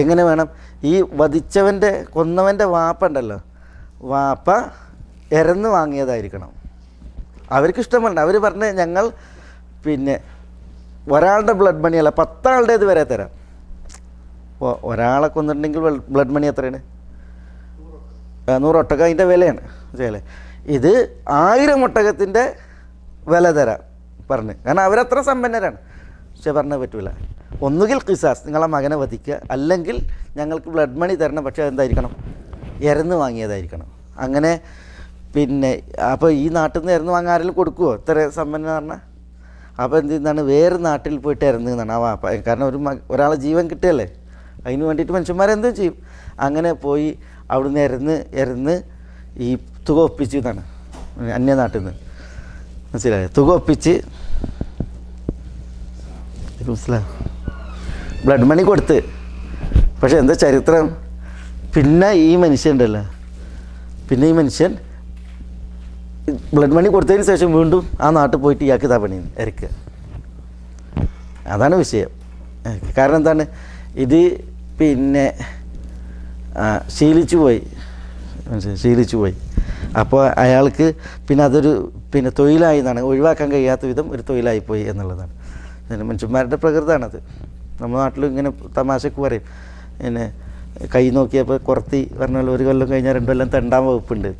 S1: എങ്ങനെ വേണം, ഈ കൊന്നവൻ്റെ വാപ്പ ഉണ്ടല്ലോ, വാപ്പ ഇരന്ന് വാങ്ങിയതായിരിക്കണം. അവർക്കിഷ്ടമല്ല. അവർ പറഞ്ഞ് ഞങ്ങൾ പിന്നെ ഒരാളുടെ ബ്ലഡ് മണി അല്ല 10 ആളുടേത് വരെ തരാം. അപ്പോൾ ഒരാളെ കൊന്നിട്ടുണ്ടെങ്കിൽ ബ്ലഡ് മണി എത്രയാണ്? 100 ഒട്ടകം അതിൻ്റെ വിലയാണ്. ശരിയല്ലേ? ഇത് 1000 ഒട്ടകത്തിൻ്റെ വില തരാം പറഞ്ഞ്. കാരണം അവരത്ര സമ്പന്നരാണ്. പക്ഷെ പറഞ്ഞാൽ പറ്റൂല. ഒന്നുകിൽ ഖിസാസ്, നിങ്ങളെ മകനെ വധിക്കുക, അല്ലെങ്കിൽ ഞങ്ങൾക്ക് ബ്ലഡ് മണി തരണം, പക്ഷേ എന്തായിരിക്കണം, ഇരന്ന് വാങ്ങിയതായിരിക്കണം. അങ്ങനെ പിന്നെ അപ്പോൾ ഈ നാട്ടിൽ നിന്ന് ഇരന്ന് വാങ്ങാൻ ആരെങ്കിലും കൊടുക്കുമോ ഇത്ര സമ്പന്നം പറഞ്ഞാൽ? അപ്പോൾ എന്താണ്, വേറെ നാട്ടിൽ പോയിട്ട് ഇരന്ന് എന്നാണ് ആ വാപ്പ. കാരണം ഒരാളെ ജീവൻ കിട്ടുകയല്ലേ, അതിന് വേണ്ടിയിട്ട് മനുഷ്യന്മാരെന്തും ചെയ്യും. അങ്ങനെ പോയി അവിടുന്ന് ഇരന്ന് ഈ തുക ഒപ്പിച്ചു എന്നാണ്, അന്യനാട്ടിൽ നിന്ന്. മനസ്സിലായോ? തുക ഒപ്പിച്ച് ബ്ലഡ് മണി കൊടുത്ത്. പക്ഷെ എന്താ ചരിത്രം, പിന്നെ ഈ മനുഷ്യൻ ബ്ലഡ് മണി കൊടുത്തതിന് ശേഷം വീണ്ടും ആ നാട്ടിൽ പോയിട്ട് ഇയാൾക്ക് ഇതാ പണി ഇറക്കുക. അതാണ് വിഷയം. കാരണം എന്താണ്, ഇത് പിന്നെ ശീലിച്ചു പോയി. അപ്പോൾ അയാൾക്ക് പിന്നെ അതൊരു തൊഴിലായി എന്നാണ്, ഒഴിവാക്കാൻ കഴിയാത്ത വിധം ഒരു തൊഴിലായിപ്പോയി എന്നുള്ളതാണ്. മനുഷ്യന്മാരുടെ പ്രകൃതമാണത്. നമ്മുടെ നാട്ടിലും ഇങ്ങനെ തമാശക്ക് പറയും, പിന്നെ കൈ നോക്കിയപ്പോൾ കുറത്തി പറഞ്ഞാൽ 1 കൊല്ലം കഴിഞ്ഞാൽ 2 കൊല്ലം തെണ്ടാൻ വകുപ്പുണ്ട്.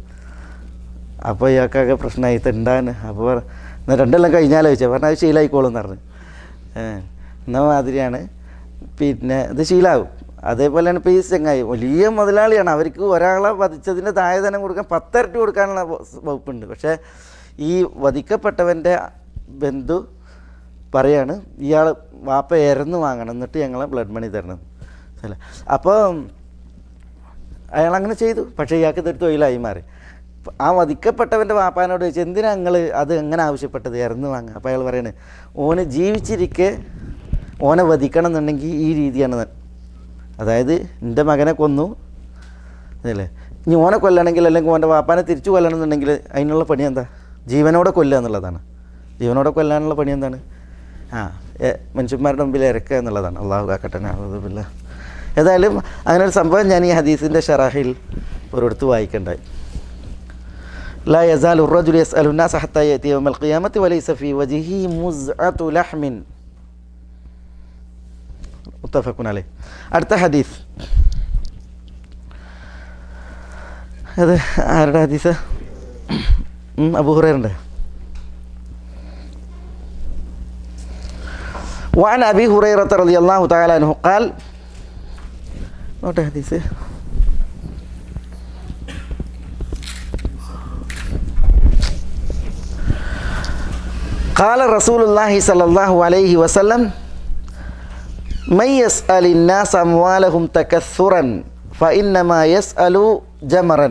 S1: അപ്പോൾ ഇയാൾക്കൊക്കെ പ്രശ്നമായി തെണ്ടാൻ. അപ്പോൾ 2 കൊല്ലം കഴിഞ്ഞാലോ ചോദിച്ചാൽ പറഞ്ഞാൽ അത് ശീലമായിക്കോളും എന്ന് പറഞ്ഞു. എന്ന മാതിരിയാണ് പിന്നെ ഇത് ശീലമാകും. അതേപോലെയാണ് ഇപ്പോൾ ഈ ചെങ്ങായി വലിയ മുതലാളിയാണ്, അവർക്ക് ഒരാളെ വധിച്ചതിൻ്റെ ദായധനം കൊടുക്കാൻ 10 ഇരട്ടി കൊടുക്കാനുള്ള വകുപ്പുണ്ട്. പക്ഷേ ഈ വധിക്കപ്പെട്ടവൻ്റെ ബന്ധു പറയാണ് ഇയാൾ വാപ്പ ഇരന്ന് വാങ്ങണം, എന്നിട്ട് ഞങ്ങളെ ബ്ലഡ് മണി തരണം. അല്ലേ? അപ്പോൾ അയാളങ്ങനെ ചെയ്തു. പക്ഷേ ഇയാൾക്ക് ഇതൊരു തൊഴിലായി മാറി. ആ വധിക്കപ്പെട്ടവൻ്റെ വാപ്പാനോട് ചോദിച്ചു, എന്തിനാണ് നിങ്ങൾ അത് എങ്ങനെ ആവശ്യപ്പെട്ടത്, ഇറന്ന് വാങ്ങുക? അപ്പോൾ അയാൾ പറയണേ, ഓന് ജീവിച്ചിരിക്കെ ഓനെ വധിക്കണം എന്നുണ്ടെങ്കിൽ ഈ രീതിയാണ്. അതായത് എൻ്റെ മകനെ കൊന്നു അതല്ലേ, ഇനി ഓനെ കൊല്ലണമെങ്കിൽ അല്ലെങ്കിൽ ഓൻ്റെ വാപ്പാനെ തിരിച്ചു കൊല്ലണം എന്നുണ്ടെങ്കിൽ അതിനുള്ള പണി എന്താ? ജീവനോടെ കൊല്ലുക എന്നുള്ളതാണ്. ജീവനോടെ കൊല്ലാനുള്ള പണി എന്താണ്? മനുഷ്യന്മാരുടെ മുമ്പിൽ ഇറക്കുക എന്നുള്ളതാണ്. അള്ളാഹു കാക്കട്ടെ. അതുമില്ല. ഏതായാലും അങ്ങനെ ഒരു സംഭവം ഞാൻ ഈ ഹദീസിൻ്റെ ഷറാഹിൽ ഒരിടത്ത് വായിക്കണ്ടായി. لا يزال الرجل يسأل الناس حتى يأتي يوم القيامة وليس في وجهه مزعة لحم. متفق عليه. അടുത്ത ഹദീസ്, അത് ആരുടെ ഹദീസ്? അബൂ ഹുറൈറയുടെ. وعن أبي هريرة رضي الله تعالى عنه قال نوت حديثه قال رسول الله صلى الله عليه وسلم من يسأل الناس أموالهم تكثرا فإنما يسأل جمرا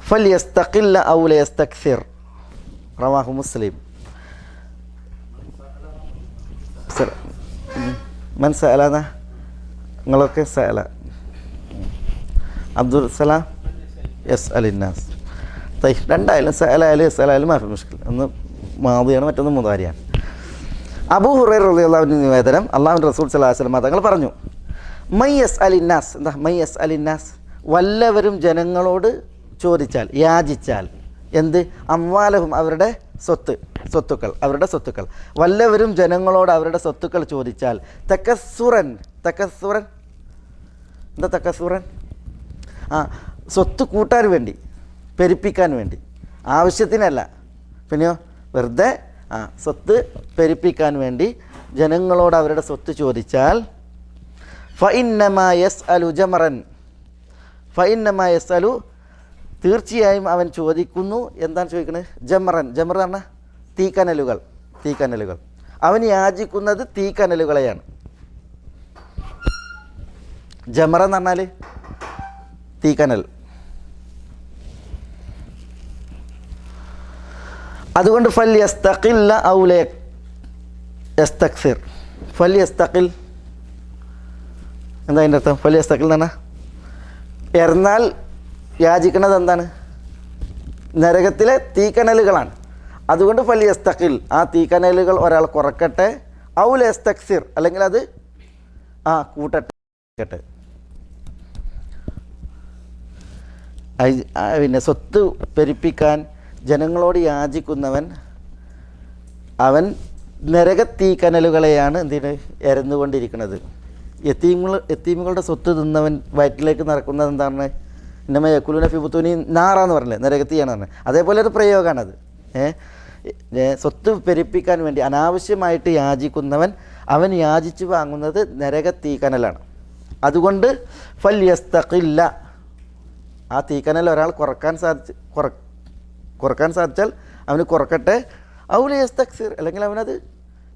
S1: فليستقل أو ليستكثر. رواه مسلم. മൻ സഅലന, നിങ്ങളൊക്കെ സഅല. അബ്ദുൽ സലാം യസ് അലിന്നാസ്. രണ്ടായാലും സഅലായാലും യസ് അലായാലും മാഫി മുഷ്കിൽ. ഒന്ന് മാദിയാണ്, മറ്റൊന്ന് മുദാരിയാണ്. അബൂ ഹുറൈറ റളിയല്ലാഹു അൻഹു നിവേദനം, അല്ലാഹുവിൻ്റെ റസൂൽ സ്വല്ലല്ലാഹു അലൈഹി വസല്ലം തങ്ങൾ പറഞ്ഞു, മൈ യസ് അലിന്നാസ്. എന്താ മൈ യസ് അലിന്നാസ്? വല്ലവരും ജനങ്ങളോട് ചോദിച്ചാൽ, യാചിച്ചാൽ. എന്ത്? അംവാലഹും, അവരുടെ സ്വത്തുക്കൾ, അവരുടെ സ്വത്തുക്കൾ. വല്ലവരും ജനങ്ങളോട് അവരുടെ സ്വത്തുക്കൾ ചോദിച്ചാൽ, തക്കസുറൻ. എന്താ തക്കസുറൻ? സ്വത്ത് കൂട്ടാൻ വേണ്ടി, പെരുപ്പിക്കാൻ വേണ്ടി, ആവശ്യത്തിനല്ല. പിന്നെയോ വെറുതെ സ്വത്ത് പെരുപ്പിക്കാൻ വേണ്ടി ജനങ്ങളോട് അവരുടെ സ്വത്ത് ചോദിച്ചാൽ, ഫഇന്നമാ യസ്അലു ജമറൻ. ഫഇന്നമാ യസ്അലു, തീർച്ചയായും അവൻ ചോദിക്കുന്നു. എന്താണ് ചോദിക്കുന്നത്? ജമറൻ. ജമർ പറഞ്ഞാൽ തീക്കനലുകൾ. അവൻ യാചിക്കുന്നത് തീക്കനലുകളെയാണ്. ജമറ എന്ന് പറഞ്ഞാൽ തീക്കനൽ. അതുകൊണ്ട് ഫൽ യസ്തഖില്ല ഔ യസ്തക്സിർ. ഫൽ യസ്തഖിൽ എന്താ അതിൻ്റെ അർത്ഥം? ഫൽ യസ്തഖിൽ എന്ന് പറഞ്ഞാൽ എറിഞ്ഞാൽ യാചിക്കുന്നത് എന്താണ്? നരകത്തിലെ തീക്കനലുകളാണ്. അതുകൊണ്ട് ഫൽ യസ്തഖിൽ, ആ തീക്കനലുകൾ ഒരാൾ കുറക്കട്ടെ. ഔ യസ്തക്സിർ, അല്ലെങ്കിൽ അത് കൂട്ടട്ടെ. പിന്നെ സ്വത്ത് പെരുപ്പിക്കാൻ ജനങ്ങളോട് യാചിക്കുന്നവൻ, അവൻ നരകത്തീക്കനലുകളെയാണ് എന്തിന് എരന്നുകൊണ്ടിരിക്കുന്നത്. യത്തീമുകളുടെ സ്വത്ത് തിന്നവൻ വയറ്റിലേക്ക് നടക്കുന്നത് എന്താണ്? ഇന്നമ യക്കുലൂന ഫി ബുത്തൂനി നാറാന്ന് പറഞ്ഞില്ലേ, നരകത്തിയാണ് പറഞ്ഞത്. അതേപോലെ ഒരു പ്രയോഗമാണത്. സ്വത്ത് പെരുപ്പിക്കാൻ വേണ്ടി അനാവശ്യമായിട്ട് യാചിക്കുന്നവൻ, അവൻ യാചിച്ച് വാങ്ങുന്നത് നരകത്തീക്കനലാണ്. അതുകൊണ്ട് ഫൽ യസ്തഖില്ല, ആ തീക്കനൽ ഒരാൾ കുറക്കാൻ സാധിച്ചാൽ അവന് കുറക്കട്ടെ. ഔ യസ്തക്സിർ, അല്ലെങ്കിൽ അവനത്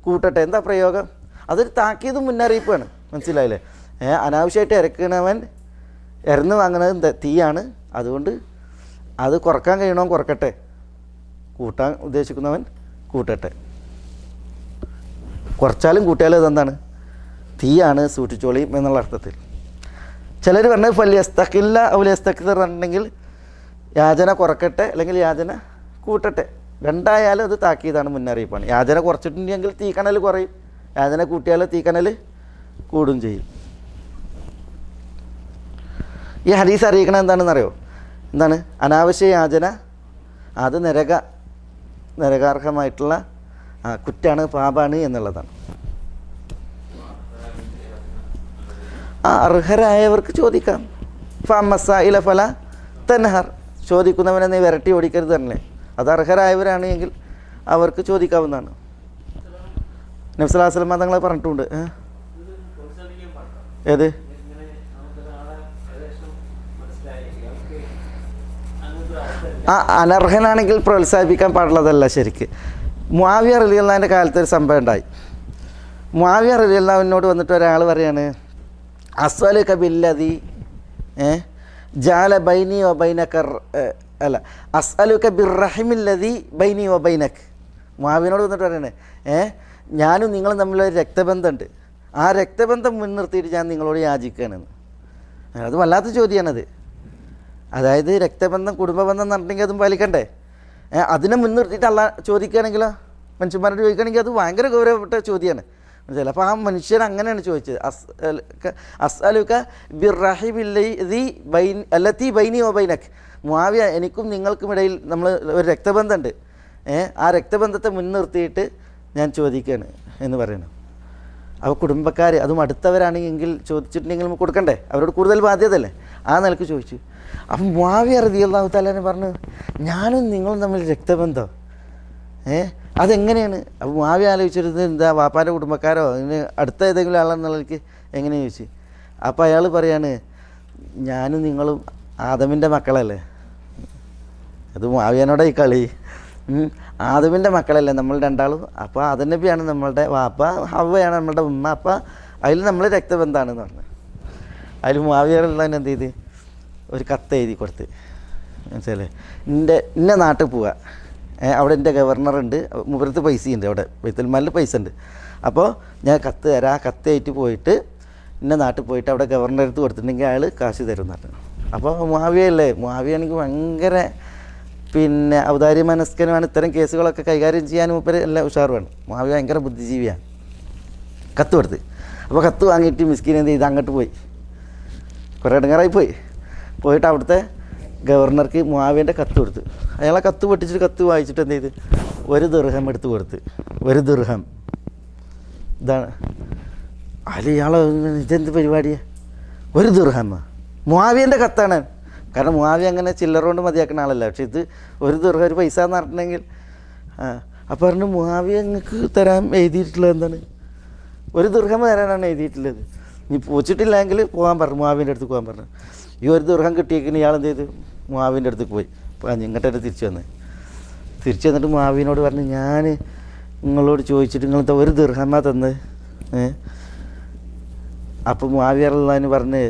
S1: കൂട്ടട്ടെ. എന്താ പ്രയോഗം? അതൊരു താക്കീതും മുന്നറിയിപ്പാണ്. മനസ്സിലായില്ലേ? അനാവശ്യമായിട്ട് ഇറക്കണവൻ ഇറന്ന് വാങ്ങുന്നത് തീയാണ്. അതുകൊണ്ട് അത് കുറക്കാൻ കഴിയണോ കുറക്കട്ടെ, കൂട്ടാൻ ഉദ്ദേശിക്കുന്നവൻ കൂട്ടട്ടെ. കുറച്ചാലും കൂട്ടിയാലും ഇതെന്താണ്? തീയാണ്, സൂക്ഷിച്ചോളിയും എന്നുള്ള അർത്ഥത്തിൽ. ചിലർ പറഞ്ഞത് ഫൽ യസ്തഖില്ല ഔ യസ്തക്സിർ പറഞ്ഞിട്ടുണ്ടെങ്കിൽ യാചന കുറക്കട്ടെ അല്ലെങ്കിൽ യാചന കൂട്ടട്ടെ. രണ്ടായാലും അത് താക്കീതാണ്, മുന്നറിയിപ്പാണ്. യാചന കുറച്ചിട്ടുണ്ടെങ്കിൽ തീക്കനൽ കുറയും, യാചന കൂട്ടിയാൽ തീക്കനൽ കൂടും ചെയ്യും. ഈ ഹദീസ് അറിയിക്കണത് എന്താണെന്നറിയോ? എന്താണ്? അനാവശ്യ യാചന അത് നരകാർഹമായിട്ടുള്ള കുറ്റാണ്, പാപാണ് എന്നുള്ളതാണ്. അർഹരായവർക്ക് ചോദിക്കാം. ഫമസായില ഫല തൻഹർ, ചോദിക്കുന്നവനെ നീ വിരട്ടി ഓടിക്കരുത് തന്നെ. അത് അർഹരായവരാണ് എങ്കിൽ അവർക്ക് ചോദിക്കാവുന്നതാണ്. നബി സല്ലല്ലാഹു അലൈഹി വസല്ലം തങ്ങൾ പറഞ്ഞിട്ടുണ്ട്. ഏത്? അനർഹനാണെങ്കിൽ പ്രോത്സാഹിപ്പിക്കാൻ പാടുള്ളതല്ല ശരിക്ക്. മുആവിയ റളിയല്ലാഹുവിൻ്റെ കാലത്ത് ഒരു സംഭവം ഉണ്ടായി. മുആവിയ റളിയല്ലാഹുവിനോട് വന്നിട്ട് ഒരാൾ പറയാണ്, അസ്അലുക ബില്ലദി ജഅല ബൈനി വ ബൈനക അസ്അലുക ബിർറഹിമില്ലദി ബൈനി വ ബൈനക. മുആവിയനോട് വന്നിട്ട് പറയണേ, ഞാനും നിങ്ങളും തമ്മിലൊരു രക്തബന്ധമുണ്ട്, ആ രക്തബന്ധം മുൻനിർത്തിയിട്ട് ഞാൻ നിങ്ങളോട് യാചിക്കുകയാണെന്ന്. അത് വല്ലാത്ത ചോദ്യമാണത്. അതായത് രക്തബന്ധം, കുടുംബബന്ധം നടന്നെങ്കിൽ അതും പാലിക്കണ്ടേ? അതിനെ മുൻനിർത്തിയിട്ട് ചോദിക്കുകയാണെങ്കിലോ, മനുഷ്യന്മാരോട് ചോദിക്കുകയാണെങ്കിൽ അത് ഭയങ്കര ഗൗരവപ്പെട്ട ചോദ്യമാണ്. മനസ്സിലായി? അപ്പോൾ ആ മനുഷ്യൻ അങ്ങനെയാണ് ചോദിച്ചത്. അസ്അലുക ബിർറഹിമില്ലദി അല്ലതി ബൈനി വ ബൈനക, മുആവിയ എനിക്കും നിങ്ങൾക്കും ഇടയിൽ നമ്മൾ ഒരു രക്തബന്ധമുണ്ട്, ആ രക്തബന്ധത്തെ മുൻനിർത്തിയിട്ട് ഞാൻ ചോദിക്കുകയാണ് എന്ന് പറയുന്നു. അപ്പോൾ കുടുംബക്കാർ അതും അടുത്തവരാണെങ്കിൽ ചോദിച്ചിട്ടുണ്ടെങ്കിൽ നമുക്ക് കൊടുക്കണ്ടേ, അവരോട് കൂടുതൽ ബാധ്യതയല്ലേ, ആ നിലക്ക് ചോദിച്ചു. അപ്പം മുആവിയ റളിയല്ലാഹു തആല പറഞ്ഞു ഞാനും നിങ്ങളും തമ്മിൽ രക്തബന്ധം, അതെങ്ങനെയാണ്? അപ്പോൾ മുആവിയ ആലോചിച്ചിരുന്നത് എന്താ വാപ്പാൻ്റെ കുടുംബക്കാരോ ഇതിന് അടുത്ത ഏതെങ്കിലും ആളെന്നുള്ളവർക്ക് എങ്ങനെ ചോദിച്ചു. അപ്പോൾ അയാൾ പറയാണ് ഞാനും നിങ്ങളും ആദമിൻ്റെ മക്കളല്ലേ. അത് മുആവിയനോടെ ഈ കളി, ആദമിൻ്റെ മക്കളല്ലേ നമ്മൾ രണ്ടാളും. അപ്പോൾ ആദം നബിയാണ് നമ്മളുടെ വാപ്പ, ഹവ്വയാണ് നമ്മളുടെ ഉമ്മ, അപ്പോൾ അതിൽ നമ്മൾ രക്തബന്ധമാണെന്ന് പറഞ്ഞു. അതിൽ മുആവിയ റളിയല്ലാഹു എന്ത് ചെയ്ത് ഒരു കത്ത് എഴുതി കൊടുത്ത്, മനസ്സിലല്ലേ, ഇന്ന നാട്ടിൽ പോവുക, അവിടെ എൻ്റെ ഗവർണറുണ്ട്, മൂപ്പരത്ത് പൈസയുണ്ട്, അവിടെ ബൈത്തുൽ മാലിൽ പൈസ ഉണ്ട്, അപ്പോൾ ഞാൻ കത്ത് തരാം, ആ കത്തായിട്ട് പോയിട്ട് ഇന്ന നാട്ടിൽ പോയിട്ട് അവിടെ ഗവർണറെ അടുത്ത് കൊടുത്തിട്ടുണ്ടെങ്കിൽ അയാൾ കാശ് തരും എന്ന് പറഞ്ഞു. അപ്പോൾ മുആവിയ എനിക്ക് ഭയങ്കര ഔദാര്യ മനസ്കനുമാണ്, ഇത്തരം കേസുകളൊക്കെ കൈകാര്യം ചെയ്യാൻ മൂപ്പര് എല്ലാം ഉഷാറുമാണ്. മുആവിയ ഭയങ്കര ബുദ്ധിജീവിയാണ്. കത്ത് കൊടുത്ത്, അപ്പോൾ കത്ത് വാങ്ങിയിട്ട് മിസ്കീൻ എന്ത് ചെയ്ത് അങ്ങോട്ട് പോയി, കുറേ ഇടങ്ങാറായി പോയിട്ട് അവിടുത്തെ ഗവർണർക്ക് മുആവിയൻ്റെ കത്ത് കൊടുത്ത്, അയാളെ കത്ത് പൊട്ടിച്ചിട്ട് കത്ത് വായിച്ചിട്ട് എന്ത് ചെയ്ത് 1 ദിർഹം എടുത്ത് കൊടുത്ത്. 1 ദിർഹം ഇതാണ്. അതിൽ ഇയാൾ ഇതെന്ത് പരിപാടിയാണ്, 1 ദിർഹം മുആവിയൻ്റെ കത്താണ്. കാരണം മുആവിയ അങ്ങനെ ചില്ലറ കൊണ്ട് മതിയാക്കുന്ന ആളല്ല, പക്ഷെ ഇത് 1 ദിർഹം ഒരു പൈസ എന്ന് പറഞ്ഞിട്ടുണ്ടെങ്കിൽ അപ്പോൾ പറഞ്ഞു മുആവിയ നിങ്ങൾക്ക് തരാൻ എഴുതിയിട്ടുള്ളത് എന്താണ്, 1 ദിർഹം തരാനാണ് എഴുതിയിട്ടുള്ളത്, നീ പോച്ചിട്ടില്ലെങ്കിൽ പോകാൻ പറഞ്ഞു, മുആവിയൻ്റെ അടുത്ത് പോകാൻ പറഞ്ഞു. ഈ 1 ദിർഹം കിട്ടിയേക്കിന് ഇയാൾ എന്ത് ചെയ്തു, മുആവിയൻ്റെ അടുത്തേക്ക് പോയി. അപ്പോൾ ഇങ്ങോട്ട് തിരിച്ചു വന്നിട്ട് മുആവിയനോട് പറഞ്ഞു ഞാൻ നിങ്ങളോട് ചോദിച്ചിട്ട് നിങ്ങളത്തെ 1 ദിർഹമാ തന്ന്. അപ്പോൾ മുആവിയ റളിയല്ലാഹു പറഞ്ഞ്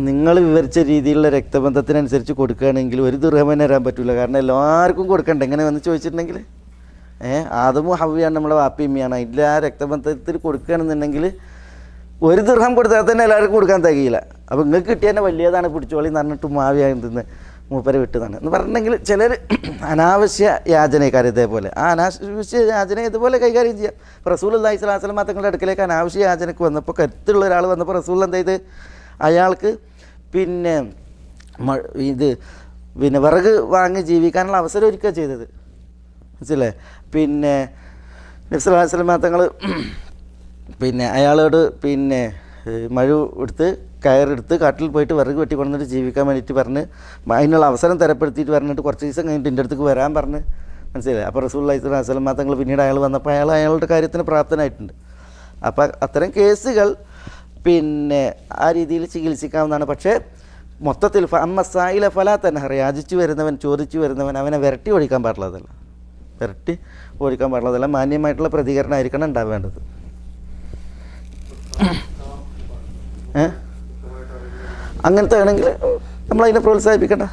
S1: നിങ്ങൾ വിവരിച്ച രീതിയിലുള്ള രക്തബന്ധത്തിനനുസരിച്ച് കൊടുക്കുകയാണെങ്കിൽ 1 ദിർഹം തന്നെ തരാൻ പറ്റില്ല, കാരണം എല്ലാവർക്കും കൊടുക്കണ്ടേ. എങ്ങനെ വന്ന് ചോദിച്ചിട്ടുണ്ടെങ്കിൽ ആദമും ഹവ്വയാണ് നമ്മളെ വാപ്പിയമ്മയാണ്, അതിൽ ആ രക്തബന്ധത്തിൽ കൊടുക്കുകയാണെന്നുണ്ടെങ്കിൽ 1 ദിർഹം കൊടുത്താൽ തന്നെ എല്ലാവർക്കും കൊടുക്കാൻ തികയില്ല. അപ്പോൾ നിങ്ങൾക്ക് കിട്ടിയ വലിയതാണ് പിടിച്ചോളി എന്ന് പറഞ്ഞിട്ട് മുആവിയ എന്തെന്ന് മൂപ്പരെ വിട്ടതാണ് എന്ന് പറഞ്ഞിട്ടുണ്ടെങ്കിൽ ചിലർ അനാവശ്യ യാചനക്കാർ ഇതേപോലെ ആ അനാവശ്യ യാചന ഇതുപോലെ കൈകാര്യം ചെയ്യാം. ഇപ്പോൾ റസൂലുള്ളാഹി സ്വല്ലല്ലാഹു അലൈഹി വസല്ലം തങ്ങളുടെ അടുക്കലേക്ക് അനാവശ്യ യാചനക്ക് വന്നപ്പോൾ കരുത്തുള്ള ഒരാൾ വന്നപ്പോൾ റസൂൽ എന്ത് ചെയ്ത് അയാൾക്ക് വിറക് വാങ്ങി ജീവിക്കാനുള്ള അവസരം ഒരുക്കുക ചെയ്തത്, മനസ്സിലേ. നബി സല്ലല്ലാഹു അലൈഹി വസല്ലം തങ്ങൾ അയാളോട് മഴ എടുത്ത് കയറെടുത്ത് കാട്ടിൽ പോയിട്ട് വിറക് വെട്ടി കൊണ്ടിട്ട് ജീവിക്കാൻ വേണ്ടിയിട്ട് പറഞ്ഞ് അതിനുള്ള അവസരം തരപ്പെടുത്തിയിട്ട് പറഞ്ഞിട്ട് കുറച്ച് ദിവസം കഴിഞ്ഞിട്ട് എൻ്റെ അടുത്തേക്ക് വരാൻ പറഞ്ഞ്, മനസ്സിലായി. അപ്പോൾ റസൂലുള്ളാഹി സ്വല്ലല്ലാഹു അലൈഹി വസല്ലം തങ്ങൾ പിന്നീട് അയാൾ വന്നപ്പോൾ അയാളുടെ കാര്യത്തിന് പ്രാപ്തനായിട്ടുണ്ട്. അപ്പോൾ അത്തരം കേസുകൾ ആ രീതിയിൽ ചികിത്സിക്കാവുന്നതാണ്. പക്ഷേ മൊത്തത്തിൽ അമ്മസായില ഫലാ തൻഹർ, യാചിച്ചു വരുന്നവൻ ചോദിച്ചു വരുന്നവൻ അവനെ വിരട്ടി ഓടിക്കാൻ പാടുള്ളതല്ല, മാന്യമായിട്ടുള്ള പ്രതികരണമായിരിക്കണം ഉണ്ടാവേണ്ടത്. അങ്ങനത്തെ ആണെങ്കിൽ നമ്മളതിനെ പ്രോത്സാഹിപ്പിക്കണ്ട.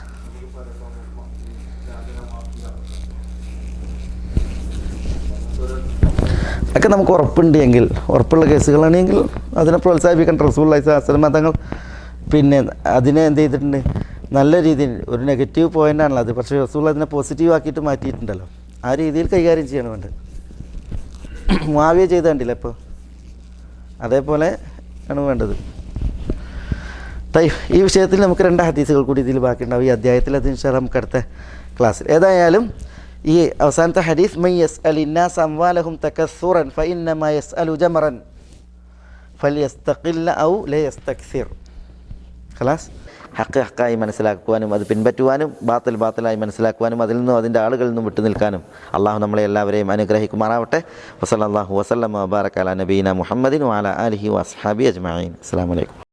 S1: ഒക്കെ നമുക്ക് ഉറപ്പുണ്ടെങ്കിൽ, ഉറപ്പുള്ള കേസുകളാണെങ്കിൽ അതിനെ പ്രോത്സാഹിപ്പിക്കേണ്ട. റസൂലുള്ളാഹി സ്വല്ലല്ലാഹു അലൈഹി വസല്ലം തങ്ങൾ അതിനെ എന്ത് ചെയ്തിട്ടുണ്ട്, നല്ല രീതിയിൽ ഒരു നെഗറ്റീവ് പോയിൻ്റാണല്ലോ അത്, പക്ഷേ റസൂൽ അതിനെ പോസിറ്റീവ് ആക്കിയിട്ട് മാറ്റിയിട്ടുണ്ടല്ലോ, ആ രീതിയിൽ കൈകാര്യം ചെയ്യണം വേണ്ടത്. മുആവിയ ചെയ്ത് കണ്ടില്ല ഇപ്പോൾ, അതേപോലെ ആണ് വേണ്ടത്. ഈ വിഷയത്തിൽ നമുക്ക് 2 ഹദീസുകൾ കൂടി ഇതിൽ ബാക്കിയുണ്ടാവും ഈ അധ്യായത്തിൽ. അത് ഇൻഷാ അല്ലാഹ് നമുക്ക് അടുത്ത ക്ലാസ്സിൽ. ഏതായാലും ഈ അവസാനത്തെ ഹദീസ് മൻ യസ്അലി الناس അംവാലഹും തകസ്സുറൻ ഫഇന്നമാ യസ്അലു ജമറൻ ഫലിയസ്തഖില്ല ഔ ലയസ്തക്സിർ. ഖലാസ്. ഹക്കായി മനസ്സിലാക്കുവാനും അത് പിൻപറ്റുവാനും ബാത്തിലായി മനസ്സിലാക്കുവാനും അതിൽ നിന്നും അതിൻ്റെ ആളുകളിൽ നിന്നും വിട്ടു നിൽക്കാനും അള്ളാഹു നമ്മളെ എല്ലാവരെയും അനുഗ്രഹിക്കുമാറാവട്ടെ. വസല്ലല്ലാഹു വസല്ലമ വബാറക അലാ നബീന മുഹമ്മദിൻ വഅലാ ആലിഹി വഅസ്ഹാബിഹി അജ്മഈൻ. അസ്സലാമു അലൈക്കും.